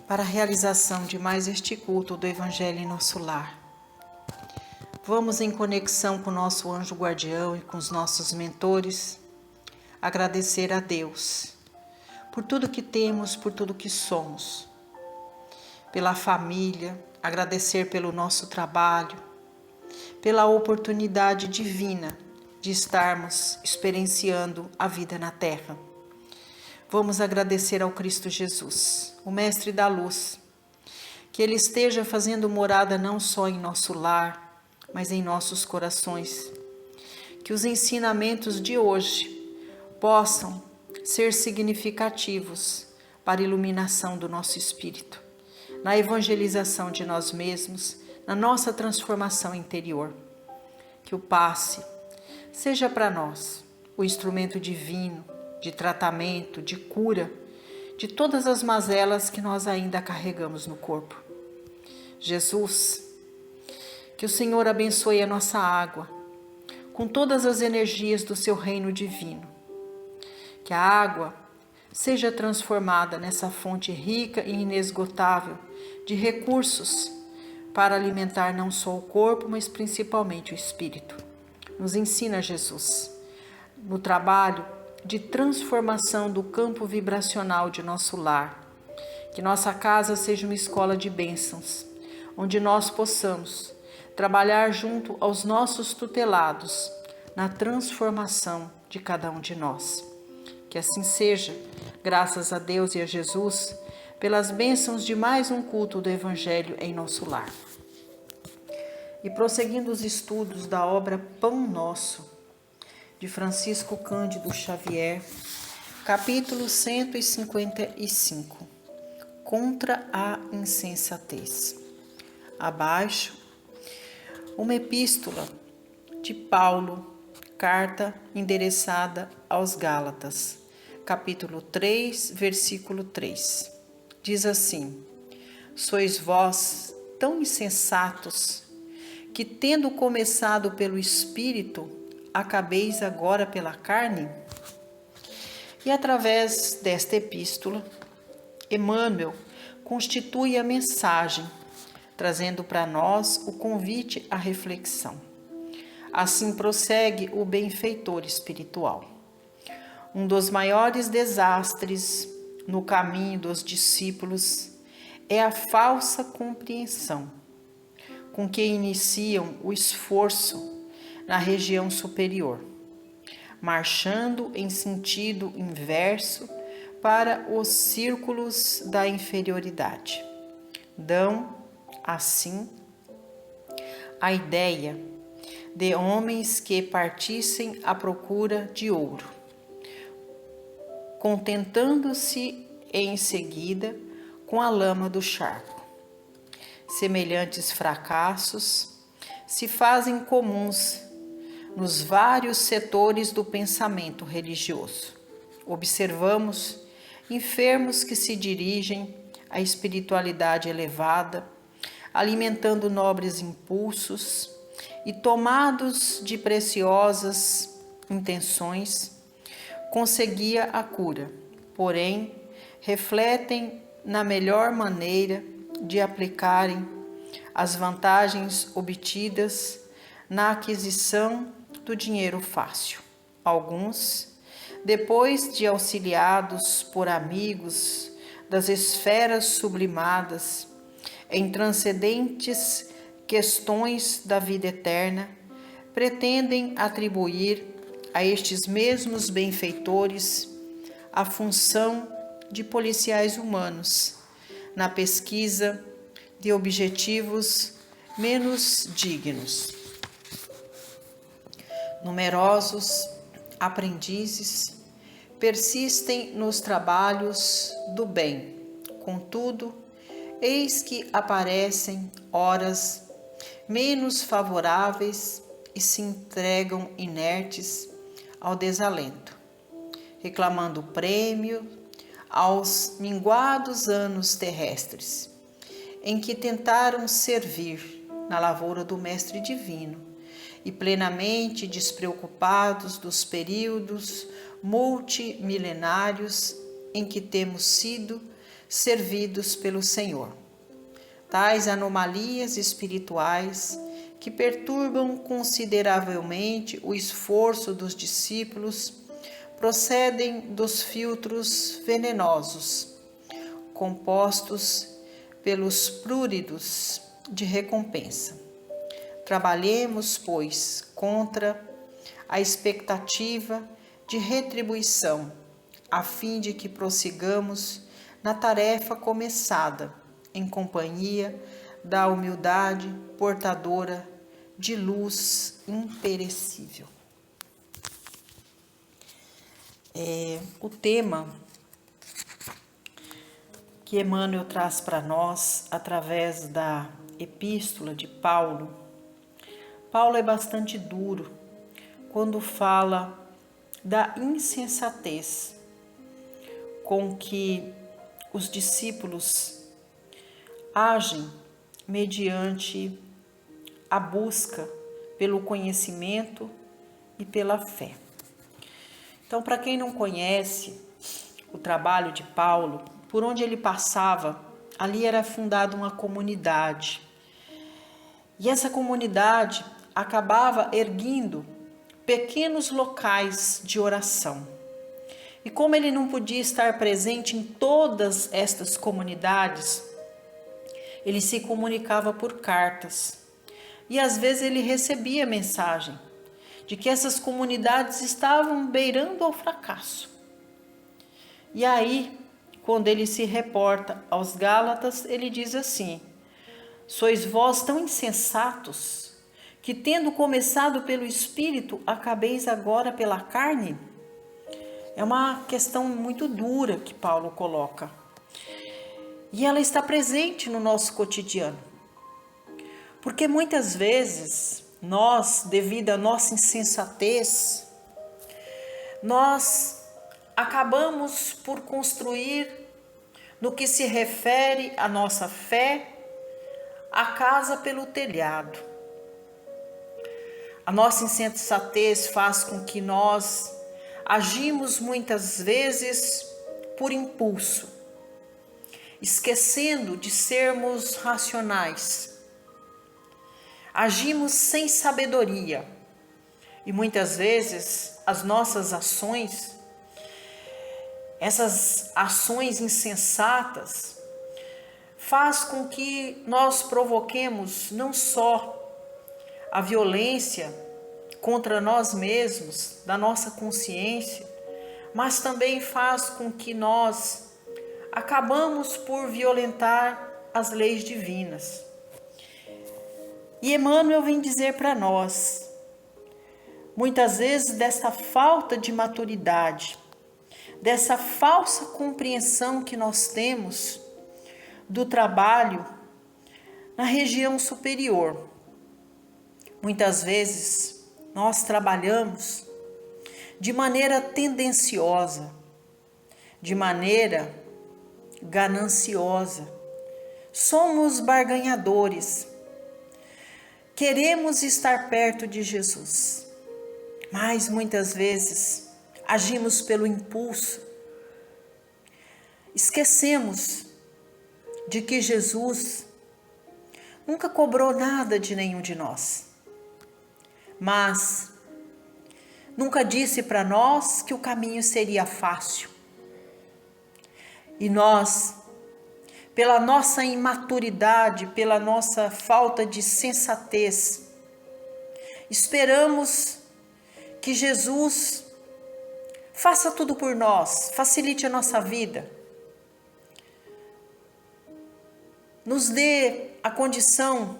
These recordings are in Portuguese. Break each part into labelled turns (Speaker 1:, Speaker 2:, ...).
Speaker 1: para a realização de mais este culto do Evangelho em nosso lar. Vamos, em conexão com o nosso anjo guardião e com os nossos mentores, agradecer a Deus por tudo que temos, por tudo que somos, pela família, agradecer pelo nosso trabalho, pela oportunidade divina de estarmos experienciando a vida na Terra. Vamos agradecer ao Cristo Jesus, o Mestre da Luz, que Ele esteja fazendo morada não só em nosso lar, mas em nossos corações. Que os ensinamentos de hoje possam ser significativos para a iluminação do nosso espírito, na evangelização de nós mesmos, na nossa transformação interior. Que o passe seja para nós o instrumento divino de tratamento, de cura, de todas as mazelas que nós ainda carregamos no corpo. Jesus, que o Senhor abençoe a nossa água com todas as energias do seu reino divino. Que a água seja transformada nessa fonte rica e inesgotável de recursos para alimentar não só o corpo, mas principalmente o espírito. Nos ensina Jesus, no trabalho de transformação do campo vibracional de nosso lar. Que nossa casa seja uma escola de bênçãos, onde nós possamos trabalhar junto aos nossos tutelados na transformação de cada um de nós. Que assim seja, graças a Deus e a Jesus, pelas bênçãos de mais um culto do Evangelho em nosso lar. E prosseguindo os estudos da obra Pão Nosso, de Francisco Cândido Xavier, capítulo 155, Contra a insensatez. Abaixo, uma epístola de Paulo, carta endereçada aos Gálatas, capítulo 3, versículo 3. Diz assim: Sois vós tão insensatos, que tendo começado pelo Espírito, acabeis agora pela carne? E através desta epístola, Emmanuel constitui a mensagem, trazendo para nós o convite à reflexão. Assim prossegue o benfeitor espiritual. Um dos maiores desastres no caminho dos discípulos é a falsa compreensão com que iniciam o esforço na região superior, marchando em sentido inverso para os círculos da inferioridade. Dão, assim, a ideia de homens que partissem à procura de ouro, contentando-se em seguida com a lama do charco. Semelhantes fracassos se fazem comuns nos vários setores do pensamento religioso. Observamos enfermos que se dirigem à espiritualidade elevada, alimentando nobres impulsos e tomados de preciosas intenções, conseguia a cura, porém refletem na melhor maneira de aplicarem as vantagens obtidas na aquisição do dinheiro fácil. Alguns, depois de auxiliados por amigos das esferas sublimadas em transcendentes questões da vida eterna, pretendem atribuir a estes mesmos benfeitores a função de policiais humanos na pesquisa de objetivos menos dignos. Numerosos aprendizes persistem nos trabalhos do bem. Contudo, eis que aparecem horas menos favoráveis e se entregam inertes ao desalento, reclamando prêmio aos minguados anos terrestres, em que tentaram servir na lavoura do Mestre Divino e plenamente despreocupados dos períodos multimilenários em que temos sido servidos pelo Senhor. Tais anomalias espirituais que perturbam consideravelmente o esforço dos discípulos procedem dos filtros venenosos, compostos pelos pruridos de recompensa. Trabalhemos, pois, contra a expectativa de retribuição, a fim de que prossigamos na tarefa começada, em companhia da humildade portadora de luz imperecível. O tema que Emmanuel traz para nós através da epístola de Paulo. Paulo é bastante duro quando fala da insensatez com que os discípulos agem mediante a busca pelo conhecimento e pela fé. Então, para quem não conhece o trabalho de Paulo, por onde ele passava, ali era fundada uma comunidade. E essa comunidade acabava erguendo pequenos locais de oração. E como ele não podia estar presente em todas estas comunidades, ele se comunicava por cartas. E às vezes ele recebia mensagem de que essas comunidades estavam beirando ao fracasso. E aí, quando ele se reporta aos Gálatas, ele diz assim: sois vós tão insensatos, que tendo começado pelo Espírito, acabeis agora pela carne? É uma questão muito dura que Paulo coloca. E ela está presente no nosso cotidiano. Porque muitas vezes, nós, devido à nossa insensatez, nós acabamos por construir, no que se refere à nossa fé, a casa pelo telhado. A nossa insensatez faz com que nós agimos muitas vezes por impulso, esquecendo de sermos racionais. Agimos sem sabedoria e muitas vezes as nossas ações, essas ações insensatas, faz com que nós provoquemos não só a violência contra nós mesmos, da nossa consciência, mas também faz com que nós acabamos por violentar as leis divinas. E Emmanuel vem dizer para nós, muitas vezes dessa falta de maturidade, dessa falsa compreensão que nós temos do trabalho na região superior. Muitas vezes nós trabalhamos de maneira tendenciosa, de maneira gananciosa. Somos barganhadores. Queremos estar perto de Jesus, mas muitas vezes agimos pelo impulso. Esquecemos de que Jesus nunca cobrou nada de nenhum de nós, mas nunca disse para nós que o caminho seria fácil. E nós, pela nossa imaturidade, pela nossa falta de sensatez, esperamos que Jesus faça tudo por nós, facilite a nossa vida, nos dê a condição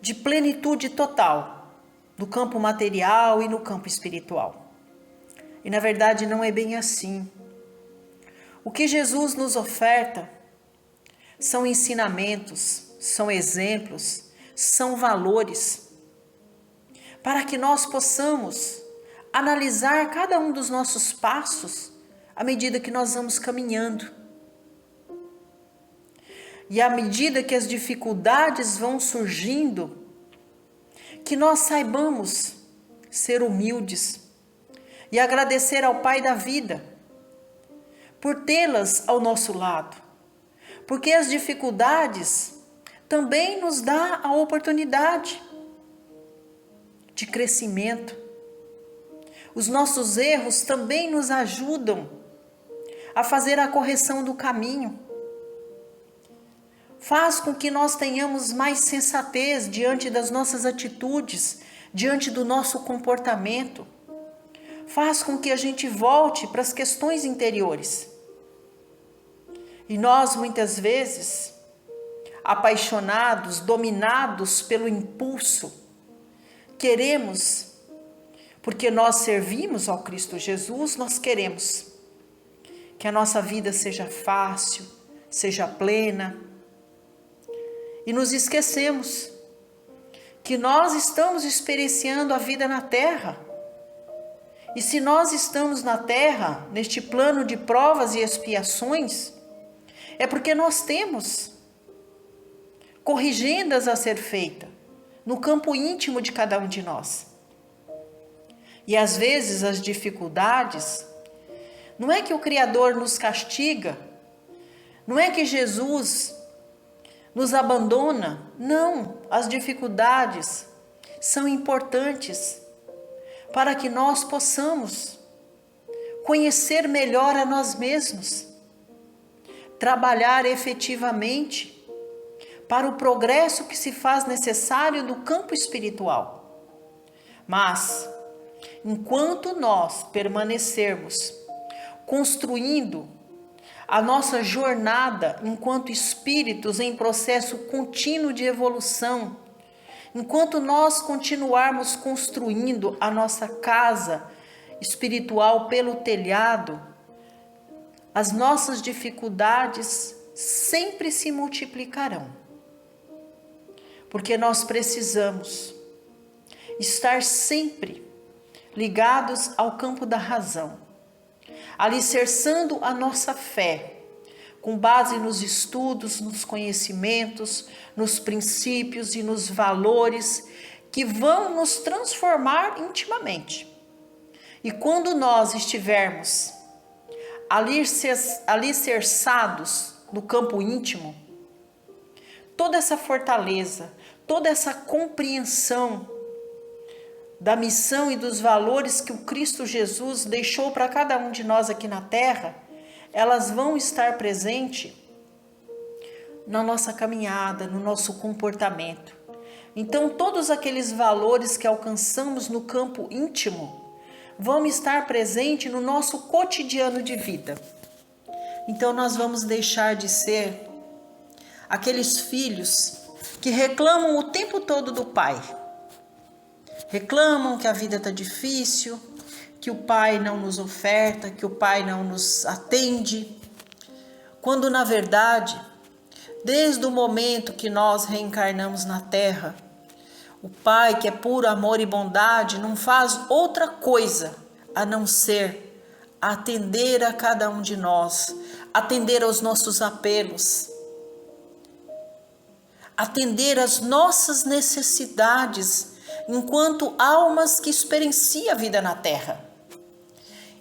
Speaker 1: de plenitude total no campo material e no campo espiritual. E na verdade não é bem assim. O que Jesus nos oferta são ensinamentos, são exemplos, são valores, para que nós possamos analisar cada um dos nossos passos à medida que nós vamos caminhando. E à medida que as dificuldades vão surgindo, que nós saibamos ser humildes e agradecer ao Pai da vida, por tê-las ao nosso lado, porque as dificuldades também nos dão a oportunidade de crescimento. Os nossos erros também nos ajudam a fazer a correção do caminho. Faz com que nós tenhamos mais sensatez diante das nossas atitudes, diante do nosso comportamento. Faz com que a gente volte para as questões interiores. E nós, muitas vezes, apaixonados, dominados pelo impulso, queremos, porque nós servimos ao Cristo Jesus, nós queremos que a nossa vida seja fácil, seja plena. E nos esquecemos que nós estamos experienciando a vida na terra. E se nós estamos na terra, neste plano de provas e expiações, é porque nós temos corrigendas a ser feita no campo íntimo de cada um de nós. E às vezes as dificuldades, não é que o Criador nos castiga, não é que Jesus nos abandona, não, as dificuldades são importantes para que nós possamos conhecer melhor a nós mesmos, trabalhar efetivamente para o progresso que se faz necessário do campo espiritual. Mas, enquanto nós permanecermos construindo a nossa jornada enquanto espíritos em processo contínuo de evolução, enquanto nós continuarmos construindo a nossa casa espiritual pelo telhado, as nossas dificuldades sempre se multiplicarão. Porque nós precisamos estar sempre ligados ao campo da razão, alicerçando a nossa fé, com base nos estudos, nos conhecimentos, nos princípios e nos valores que vão nos transformar intimamente. E quando nós estivermos alicerçados no campo íntimo, toda essa fortaleza, toda essa compreensão da missão e dos valores que o Cristo Jesus deixou para cada um de nós aqui na Terra, elas vão estar presentes na nossa caminhada, no nosso comportamento. Então, todos aqueles valores que alcançamos no campo íntimo vão estar presentes no nosso cotidiano de vida. Então, nós vamos deixar de ser aqueles filhos que reclamam o tempo todo do pai. Reclamam que a vida está difícil, que o pai não nos oferta, que o pai não nos atende. Quando, na verdade, desde o momento que nós reencarnamos na Terra, o Pai, que é puro amor e bondade, não faz outra coisa a não ser atender a cada um de nós, atender aos nossos apelos, atender às nossas necessidades enquanto almas que experienciam a vida na Terra.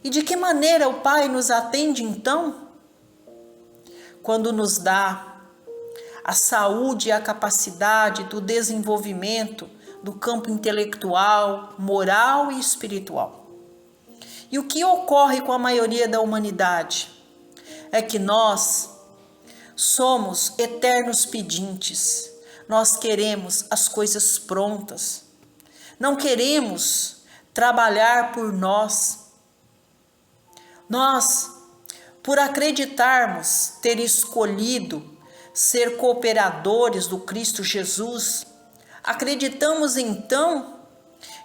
Speaker 1: E de que maneira o Pai nos atende então? Quando nos dá a saúde e a capacidade do desenvolvimento do campo intelectual, moral e espiritual. E o que ocorre com a maioria da humanidade é que nós somos eternos pedintes. Nós queremos as coisas prontas. Não queremos trabalhar por nós. Nós, por acreditarmos ter escolhido ser cooperadores do Cristo Jesus, acreditamos então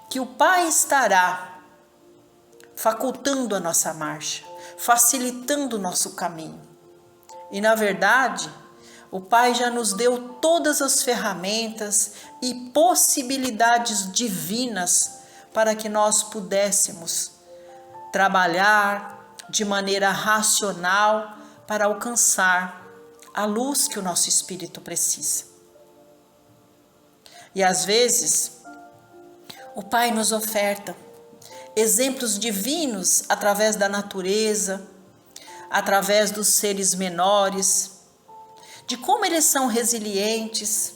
Speaker 1: que o Pai estará facultando a nossa marcha, facilitando o nosso caminho. E na verdade, o Pai já nos deu todas as ferramentas e possibilidades divinas para que nós pudéssemos trabalhar de maneira racional para alcançar a luz que o nosso espírito precisa. E às vezes, o Pai nos oferta exemplos divinos através da natureza, através dos seres menores, de como eles são resilientes,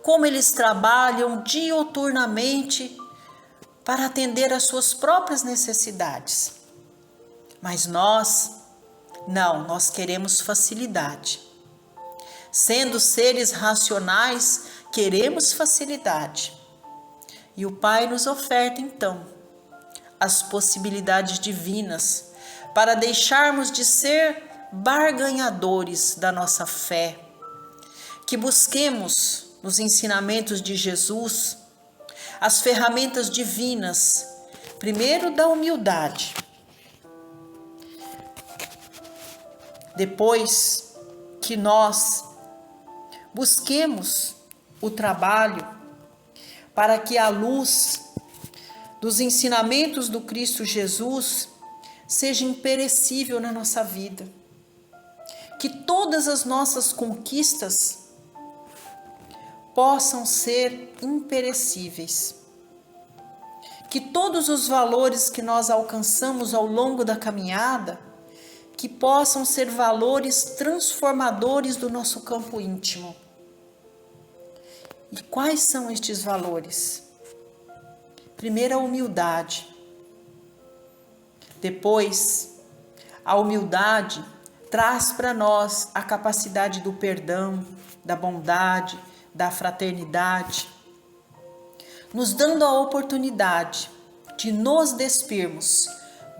Speaker 1: como eles trabalham diuturnamente para atender às suas próprias necessidades. Mas nós queremos facilidade. Sendo seres racionais, queremos facilidade. E o Pai nos oferta, então, as possibilidades divinas para deixarmos de ser barganhadores da nossa fé, que busquemos nos ensinamentos de Jesus as ferramentas divinas, primeiro da humildade, depois que nós busquemos o trabalho para que a luz dos ensinamentos do Cristo Jesus seja imperecível na nossa vida. Que todas as nossas conquistas possam ser imperecíveis. Que todos os valores que nós alcançamos ao longo da caminhada, que possam ser valores transformadores do nosso campo íntimo. E quais são estes valores? Primeiro, a humildade. Depois, a humildade traz para nós a capacidade do perdão, da bondade, da fraternidade, nos dando a oportunidade de nos despirmos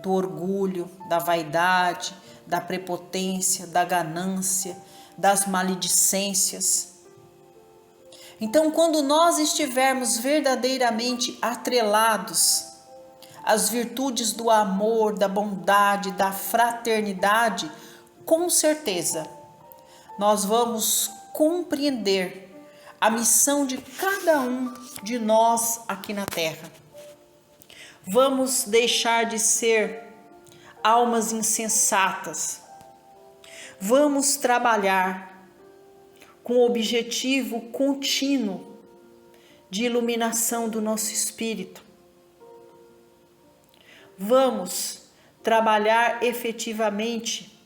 Speaker 1: do orgulho, da vaidade, da prepotência, da ganância, das maledicências. Então, quando nós estivermos verdadeiramente atrelados às virtudes do amor, da bondade, da fraternidade, com certeza, nós vamos compreender a missão de cada um de nós aqui na Terra. Vamos deixar de ser almas insensatas. Vamos trabalhar com o objetivo contínuo de iluminação do nosso espírito. Vamos trabalhar efetivamente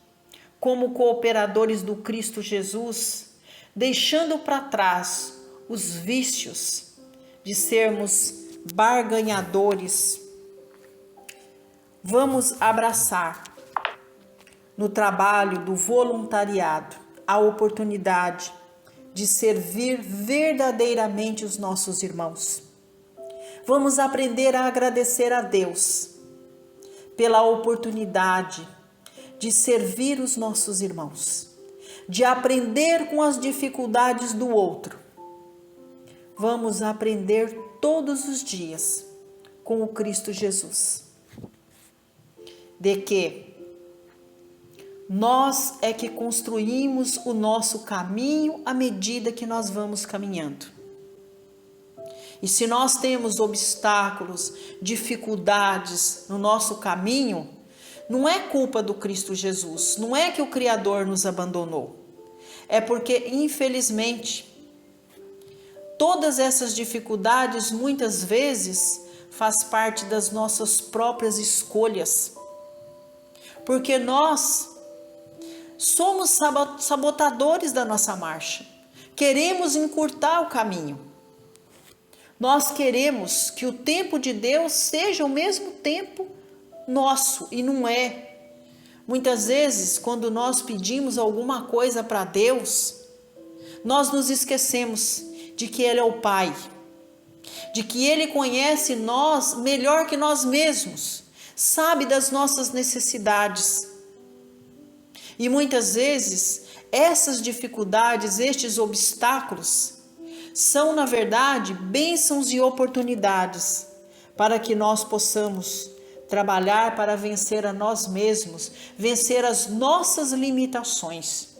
Speaker 1: como cooperadores do Cristo Jesus, deixando para trás os vícios de sermos barganhadores. Vamos abraçar no trabalho do voluntariado a oportunidade de servir verdadeiramente os nossos irmãos. Vamos aprender a agradecer a Deus pela oportunidade de servir os nossos irmãos, de aprender com as dificuldades do outro. Vamos aprender todos os dias com o Cristo Jesus, de que nós é que construímos o nosso caminho à medida que nós vamos caminhando. E se nós temos obstáculos, dificuldades no nosso caminho, não é culpa do Cristo Jesus, não é que o Criador nos abandonou. É porque, infelizmente, todas essas dificuldades muitas vezes faz parte das nossas próprias escolhas. Porque nós somos sabotadores da nossa marcha. Queremos encurtar o caminho. Nós queremos que o tempo de Deus seja o mesmo tempo nosso, e não é. Muitas vezes, quando nós pedimos alguma coisa para Deus, nós nos esquecemos de que Ele é o Pai, de que Ele conhece nós melhor que nós mesmos, sabe das nossas necessidades. E muitas vezes, essas dificuldades, estes obstáculos, são, na verdade, bênçãos e oportunidades para que nós possamos trabalhar para vencer a nós mesmos, vencer as nossas limitações.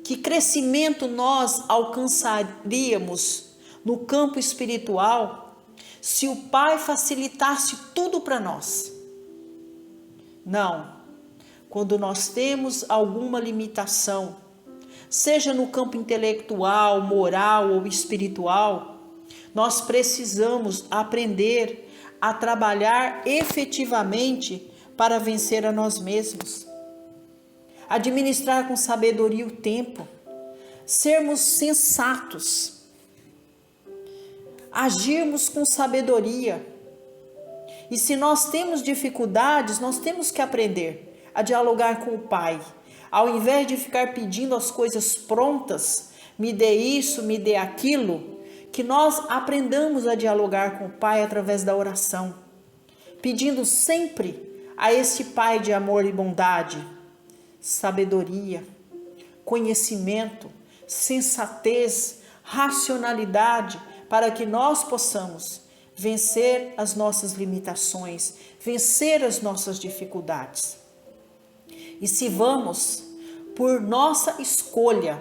Speaker 1: Que crescimento nós alcançaríamos no campo espiritual se o Pai facilitasse tudo para nós? Não. Quando nós temos alguma limitação, seja no campo intelectual, moral ou espiritual, nós precisamos aprender a trabalhar efetivamente para vencer a nós mesmos. administrar com sabedoria o tempo, sermos sensatos, agirmos com sabedoria. E se nós temos dificuldades, nós temos que aprender a dialogar com o Pai. Ao invés de ficar pedindo as coisas prontas, me dê isso, me dê aquilo, que nós aprendamos a dialogar com o Pai através da oração, pedindo sempre a este Pai de amor e bondade, sabedoria, conhecimento, sensatez, racionalidade, para que nós possamos vencer as nossas limitações, vencer as nossas dificuldades. E se vamos, por nossa escolha,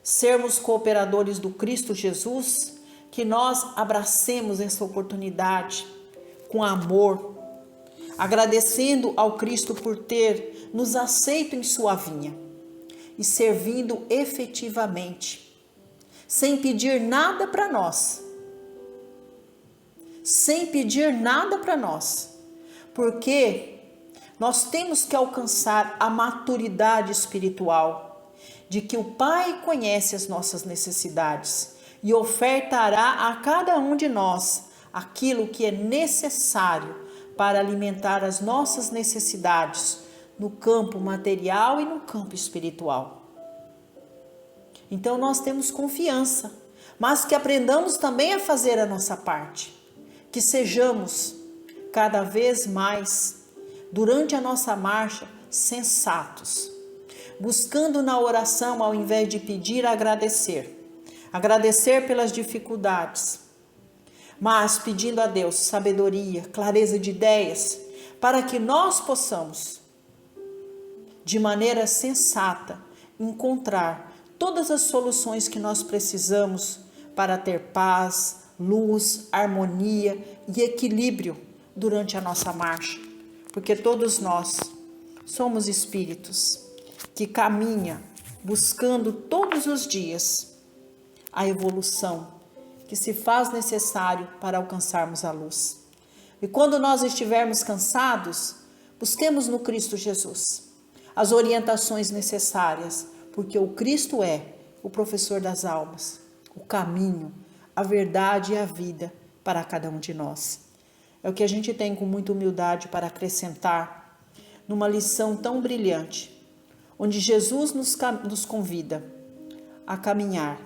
Speaker 1: sermos cooperadores do Cristo Jesus, que nós abracemos essa oportunidade com amor, agradecendo ao Cristo por ter nos aceito em sua vinha e servindo efetivamente, sem pedir nada para nós, porque nós temos que alcançar a maturidade espiritual, de que o Pai conhece as nossas necessidades e ofertará a cada um de nós aquilo que é necessário para alimentar as nossas necessidades no campo material e no campo espiritual. Então nós temos confiança, mas que aprendamos também a fazer a nossa parte, que sejamos cada vez mais, durante a nossa marcha, sensatos, buscando na oração, ao invés de pedir, agradecer pelas dificuldades, mas pedindo a Deus sabedoria, clareza de ideias, para que nós possamos, de maneira sensata, encontrar todas as soluções que nós precisamos para ter paz, luz, harmonia e equilíbrio durante a nossa marcha, porque todos nós somos espíritos que caminham buscando todos os dias a evolução que se faz necessário para alcançarmos a luz. E quando nós estivermos cansados, busquemos no Cristo Jesus as orientações necessárias, porque o Cristo é o professor das almas, o caminho, a verdade e a vida para cada um de nós. É o que a gente tem com muita humildade para acrescentar numa lição tão brilhante, onde Jesus nos convida a caminhar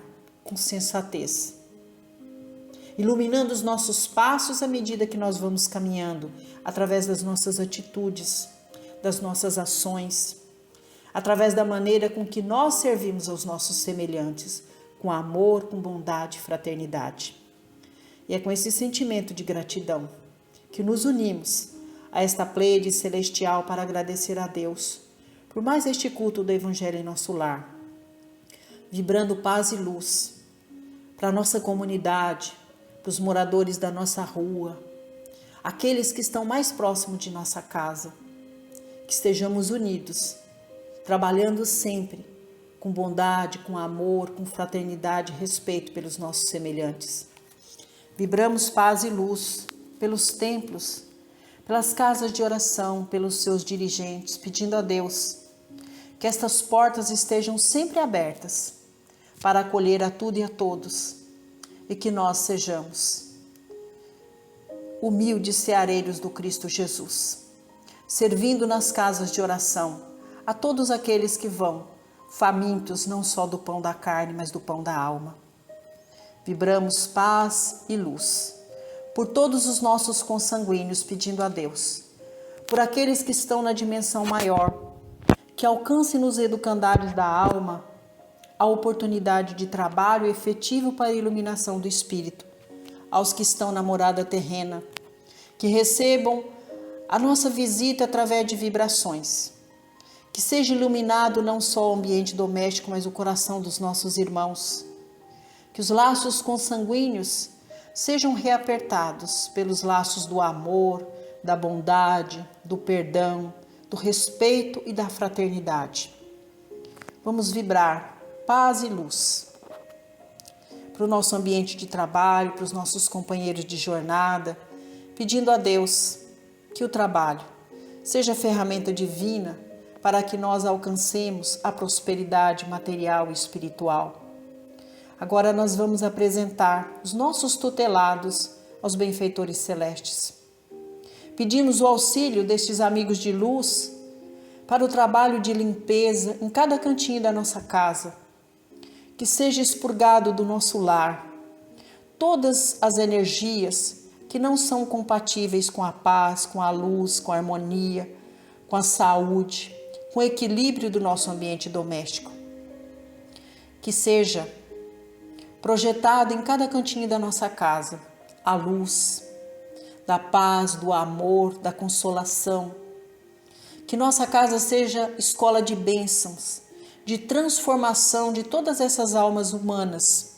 Speaker 1: com sensatez, iluminando os nossos passos à medida que nós vamos caminhando, através das nossas atitudes, das nossas ações, através da maneira com que nós servimos aos nossos semelhantes, com amor, com bondade e fraternidade. E é com esse sentimento de gratidão que nos unimos a esta pleiade celestial para agradecer a Deus por mais este culto do Evangelho em nosso lar, vibrando paz e luz para a nossa comunidade, para os moradores da nossa rua, aqueles que estão mais próximos de nossa casa, que estejamos unidos, trabalhando sempre com bondade, com amor, com fraternidade e respeito pelos nossos semelhantes. Vibramos paz e luz pelos templos, pelas casas de oração, pelos seus dirigentes, pedindo a Deus que estas portas estejam sempre abertas para acolher a tudo e a todos, e que nós sejamos humildes ceareiros do Cristo Jesus, servindo nas casas de oração a todos aqueles que vão, famintos não só do pão da carne, mas do pão da alma. Vibramos paz e luz por todos os nossos consanguíneos, pedindo a Deus, por aqueles que estão na dimensão maior, que alcance nos educandários da alma a oportunidade de trabalho efetivo para a iluminação do Espírito, aos que estão na morada terrena, que recebam a nossa visita através de vibrações, que seja iluminado não só o ambiente doméstico, mas o coração dos nossos irmãos, que os laços consanguíneos sejam reapertados pelos laços do amor, da bondade, do perdão, do respeito e da fraternidade. Vamos vibrar paz e luz para o nosso ambiente de trabalho, para os nossos companheiros de jornada, pedindo a Deus que o trabalho seja ferramenta divina para que nós alcancemos a prosperidade material e espiritual. Agora nós vamos apresentar os nossos tutelados aos benfeitores celestes. Pedimos o auxílio destes amigos de luz para o trabalho de limpeza em cada cantinho da nossa casa. Que seja expurgado do nosso lar todas as energias que não são compatíveis com a paz, com a luz, com a harmonia, com a saúde, com o equilíbrio do nosso ambiente doméstico. Que seja projetado em cada cantinho da nossa casa a luz da paz, do amor, da consolação. Que nossa casa seja escola de bênçãos, de transformação de todas essas almas humanas.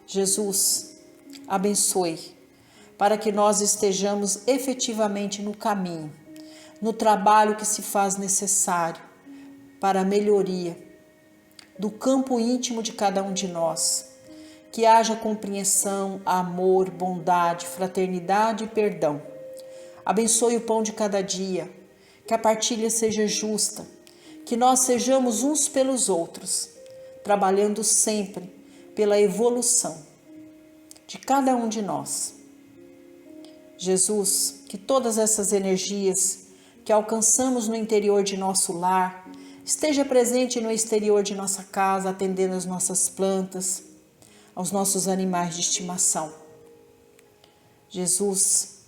Speaker 1: Jesus, abençoe para que nós estejamos efetivamente no caminho, no trabalho que se faz necessário para a melhoria do campo íntimo de cada um de nós. Que haja compreensão, amor, bondade, fraternidade e perdão. Abençoe o pão de cada dia, que a partilha seja justa, que nós sejamos uns pelos outros, trabalhando sempre pela evolução de cada um de nós. Jesus, que todas essas energias que alcançamos no interior de nosso lar esteja presente no exterior de nossa casa, atendendo as nossas plantas, aos nossos animais de estimação. Jesus,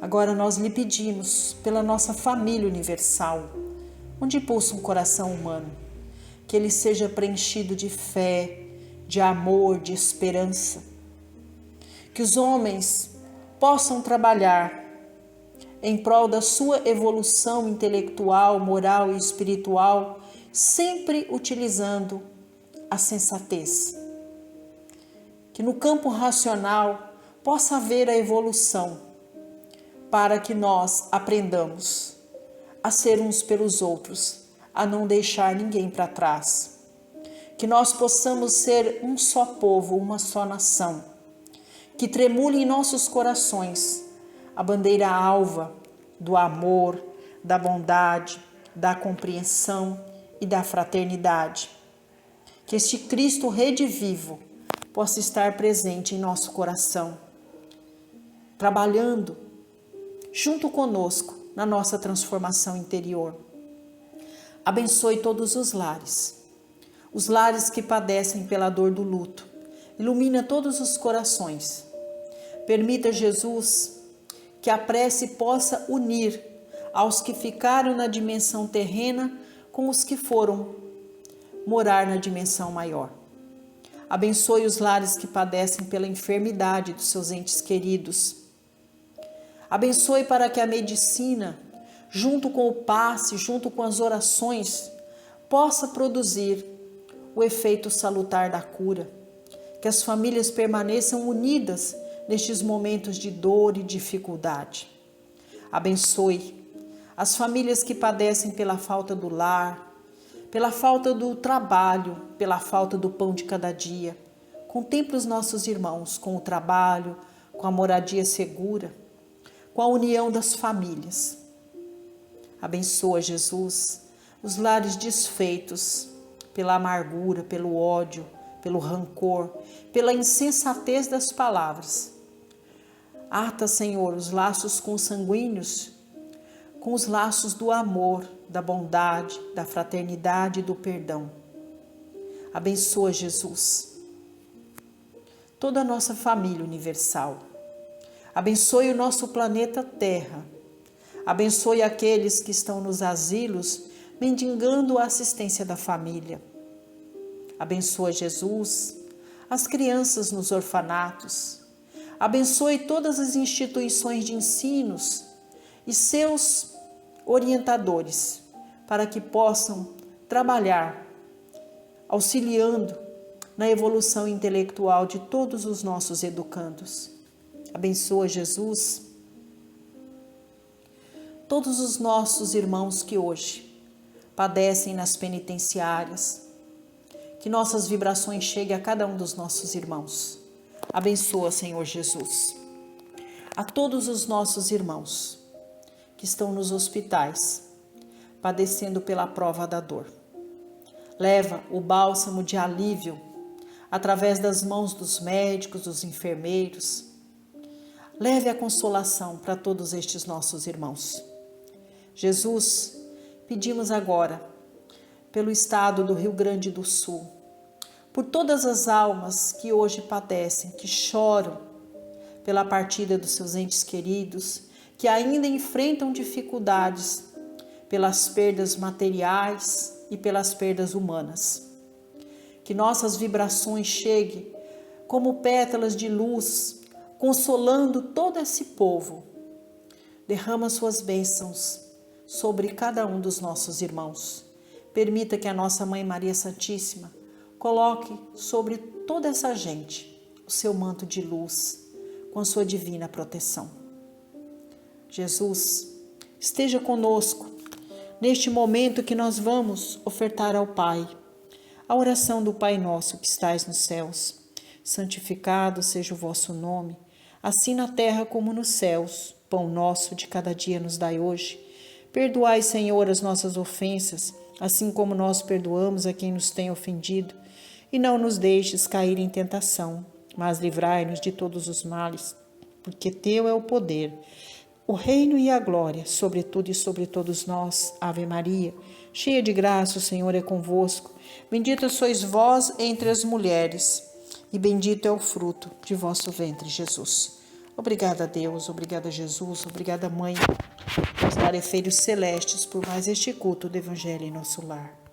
Speaker 1: agora nós lhe pedimos pela nossa família universal, onde pulsa um coração humano, que ele seja preenchido de fé, de amor, de esperança. Que os homens possam trabalhar em prol da sua evolução intelectual, moral e espiritual, sempre utilizando a sensatez. Que no campo racional possa haver a evolução, para que nós aprendamos a ser uns pelos outros, a não deixar ninguém para trás. Que nós possamos ser um só povo, uma só nação. Que tremule em nossos corações a bandeira alva do amor, da bondade, da compreensão e da fraternidade. Que este Cristo redivivo possa estar presente em nosso coração, trabalhando junto conosco na nossa transformação interior. Abençoe todos os lares que padecem pela dor do luto. Ilumina todos os corações. Permita, Jesus, que a prece possa unir aos que ficaram na dimensão terrena com os que foram morar na dimensão maior. Abençoe os lares que padecem pela enfermidade dos seus entes queridos. Abençoe para que a medicina, junto com o passe, junto com as orações, possa produzir o efeito salutar da cura. Que as famílias permaneçam unidas nestes momentos de dor e dificuldade. Abençoe as famílias que padecem pela falta do lar, pela falta do trabalho, pela falta do pão de cada dia. Contemple os nossos irmãos com o trabalho, com a moradia segura, com a união das famílias. Abençoa, Jesus, os lares desfeitos pela amargura, pelo ódio, pelo rancor, pela insensatez das palavras. Ata, Senhor, os laços consanguíneos com os laços do amor, da bondade, da fraternidade e do perdão. Abençoa, Jesus, toda a nossa família universal. Abençoe o nosso planeta Terra. Abençoe aqueles que estão nos asilos, mendigando a assistência da família. Abençoa, Jesus, as crianças nos orfanatos. Abençoe todas as instituições de ensinos e seus orientadores, para que possam trabalhar, auxiliando na evolução intelectual de todos os nossos educandos. Abençoa, Jesus, todos os nossos irmãos que hoje padecem nas penitenciárias. Que nossas vibrações cheguem a cada um dos nossos irmãos. Abençoa, Senhor Jesus, a todos os nossos irmãos que estão nos hospitais, padecendo pela prova da dor. Leva o bálsamo de alívio através das mãos dos médicos, dos enfermeiros. Leve a consolação para todos estes nossos irmãos. Jesus, pedimos agora, pelo estado do Rio Grande do Sul, por todas as almas que hoje padecem, que choram pela partida dos seus entes queridos, que ainda enfrentam dificuldades pelas perdas materiais e pelas perdas humanas. Que nossas vibrações cheguem como pétalas de luz, consolando todo esse povo. Derrama suas bênçãos sobre cada um dos nossos irmãos. Permita que a nossa Mãe Maria Santíssima coloque sobre toda essa gente o seu manto de luz, com a sua divina proteção. Jesus, esteja conosco neste momento que nós vamos ofertar ao Pai a oração do Pai Nosso que estais nos céus. Santificado seja o vosso nome, assim na terra como nos céus. Pão nosso de cada dia nos dai hoje. Perdoai, Senhor, as nossas ofensas, assim como nós perdoamos a quem nos tem ofendido. E não nos deixes cair em tentação, mas livrai-nos de todos os males, porque teu é o poder, o reino e a glória, sobre tudo e sobre todos nós. Ave Maria, cheia de graça, o Senhor é convosco. Bendita sois vós entre as mulheres, e bendito é o fruto de vosso ventre, Jesus. Obrigada a Deus, obrigada a Jesus, obrigada Mãe, aos tarefeiros celestes, por mais este culto do Evangelho em nosso lar.